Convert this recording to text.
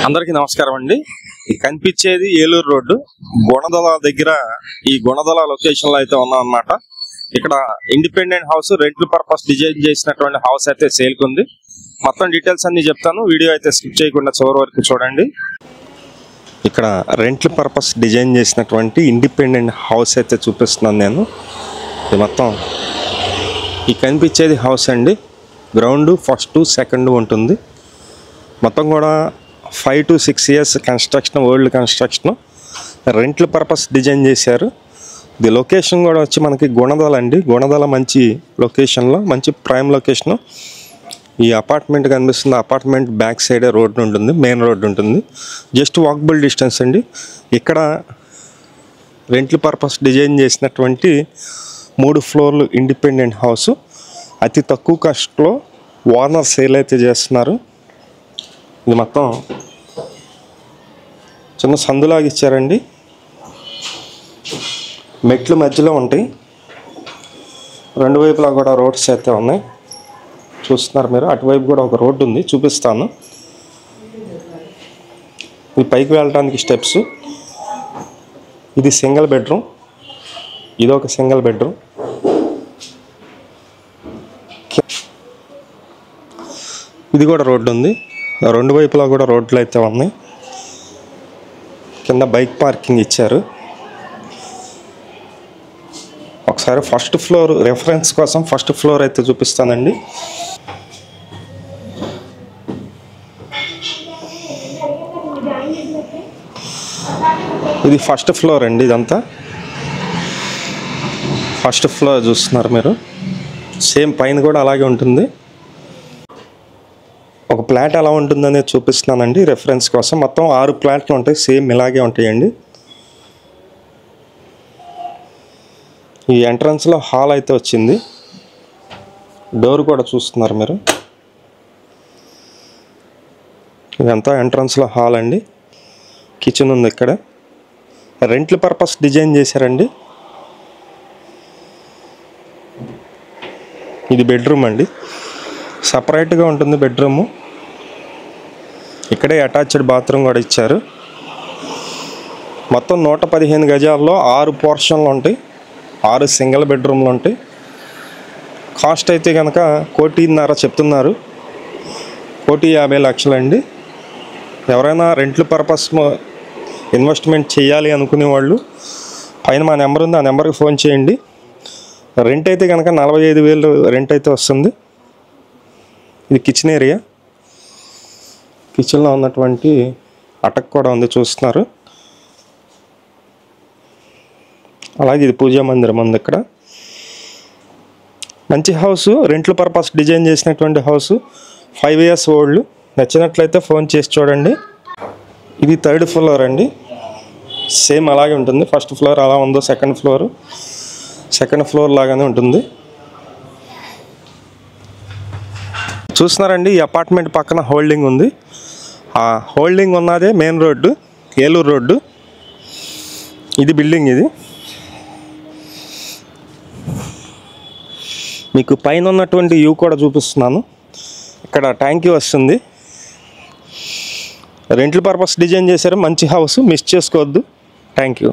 అందరికీ నమస్కారం అండి. కనిపించేది ఏలూరు రోడ్డు గుణదల దగ్గర. ఈ గుణదల లొకేషన్ లో అయితే ఉన్నాం అన్నమాట. ఇక్కడ ఇండిపెండెంట్ హౌస్ రెంట్ల పర్పస్ డిజైన్ చేసినటువంటి హౌస్ అయితే సేల్ కుంది. మొత్తం డీటెయిల్స్ అన్ని చెప్తాను, వీడియో అయితే స్కిప్ చేయకుండా చివరి వరకు చూడండి. ఇక్కడ రెంట్ల పర్పస్ డిజైన్ చేసినటువంటి ఇండిపెండెంట్ హౌస్ అయితే చూపిస్తున్నాను నేను. ఇది మొత్తం ఈ కనిపించేది హౌస్ అండి. గ్రౌండ్ ఫస్ట్ సెకండ్ ఉంటుంది. మొత్తం కూడా 5 to 6 years construction, old construction, రెంట్ల పర్పస్ డిజైన్ చేశారు. ఇది లొకేషన్ కూడా వచ్చి మనకి గుణదల అండి. గుణదల మంచి లొకేషన్లో, మంచి ప్రైమ్ లొకేషన్. ఈ అపార్ట్మెంట్ కనిపిస్తుంది. అపార్ట్మెంట్ బ్యాక్ సైడే రోడ్డు ఉంటుంది, మెయిన్ రోడ్డు ఉంటుంది. జస్ట్ వాకబుల్ డిస్టెన్స్ అండి. ఇక్కడ రెంట్ల పర్పస్ డిజైన్ చేసినటువంటి 3 ఫ్లోర్లు ఇండిపెండెంట్ హౌస్. అతి తక్కువ కాస్ట్లో వార్నర్ సేల్ అయితే చేస్తున్నారు. ఇది మొత్తం చిన్న సందులాగా ఇచ్చారండి. మెట్లు మధ్యలో ఉంటాయి. రెండు వైపులా కూడా రోడ్స్ అయితే ఉన్నాయి, చూస్తున్నారు మీరు. అటువైపు కూడా ఒక రోడ్డు ఉంది, చూపిస్తాను. ఇది పైకి వెళ్ళడానికి స్టెప్స్. ఇది సింగిల్ బెడ్రూమ్, ఇది ఒక సింగిల్ బెడ్రూమ్. ఇది కూడా రోడ్డు ఉంది, రెండు వైపులా కూడా రోడ్లు అయితే ఉన్నాయి. కింద బైక్ పార్కింగ్ ఇచ్చారు. ఒకసారి ఫస్ట్ ఫ్లోర్ రెఫరెన్స్ కోసం ఫస్ట్ ఫ్లోర్ అయితే చూపిస్తానండి. ఇది ఫస్ట్ ఫ్లోర్ అండి. ఇదంతా ఫస్ట్ ఫ్లోర్ చూస్తున్నారు మీరు. సేమ్ పైన కూడా అలాగే ఉంటుంది. ఒక ప్లాట్ ఎలా ఉంటుందనేది చూపిస్తున్నానండి రెఫరెన్స్ కోసం. మొత్తం 6 ప్లాట్లు ఉంటాయి, సేమ్ ఇలాగే ఉంటాయండి. ఈ ఎంట్రన్స్లో హాల్ అయితే వచ్చింది. డోర్ కూడా చూస్తున్నారు మీరు. ఇదంతా ఎంట్రన్స్లో హాల్ అండి. కిచెన్ ఉంది ఇక్కడ. రెంట్ల పర్పస్ డిజైన్ చేశారండి. ఇది బెడ్రూమ్ అండి, సపరేట్గా ఉంటుంది బెడ్రూము. ఇక్కడే అటాచ్డ్ బాత్రూమ్ కూడా ఇచ్చారు. మొత్తం 115 గజాల్లో 6 పోర్షన్లు ఉంటాయి, 6 సింగిల్ బెడ్రూమ్లు ఉంటాయి. కాస్ట్ అయితే కనుక 1,50,00,000 చెప్తున్నారు. 1,50,00,000 అండి. ఎవరైనా రెంట్ల పర్పస్ ఇన్వెస్ట్మెంట్ చేయాలి అనుకునే వాళ్ళు పైన మా నెంబర్ ఉంది, ఆ నెంబర్కి ఫోన్ చేయండి. రెంట్ అయితే కనుక 45,000 రెంట్ అయితే వస్తుంది. ఇది కిచెన్ ఏరియా. కిచెన్లో ఉన్నటువంటి అటక్ కూడా ఉంది, చూస్తున్నారు. అలాగే ఇది పూజా మందిరం ఉంది ఇక్కడ. మంచి హౌస్, రెంట్ల పర్పస్ డిజైన్ చేసినటువంటి హౌస్, 5 years ఓల్డ్. నచ్చినట్లయితే ఫోన్ చేసి చూడండి. ఇది 3rd ఫ్లోర్ అండి. సేమ్ అలాగే ఉంటుంది. ఫస్ట్ ఫ్లోర్ అలా ఉందో సెకండ్ ఫ్లోర్ లాగానే ఉంటుంది. చూస్తున్నారండి, ఈ అపార్ట్మెంట్ పక్కన హోల్డింగ్ ఉంది. ఆ హోల్డింగ్ ఉన్నదే మెయిన్ రోడ్డు, ఏలూరు రోడ్డు. ఇది బిల్డింగ్. ఇది మీకు పైన ఉన్నటువంటి వ్యూ కూడా చూపిస్తున్నాను. ఇక్కడ ట్యాంకీ వస్తుంది. రెంట్ల పర్పస్ డిజైన్ చేశారు, మంచి హౌస్, మిస్ చేసుకోవద్దు. Thank you.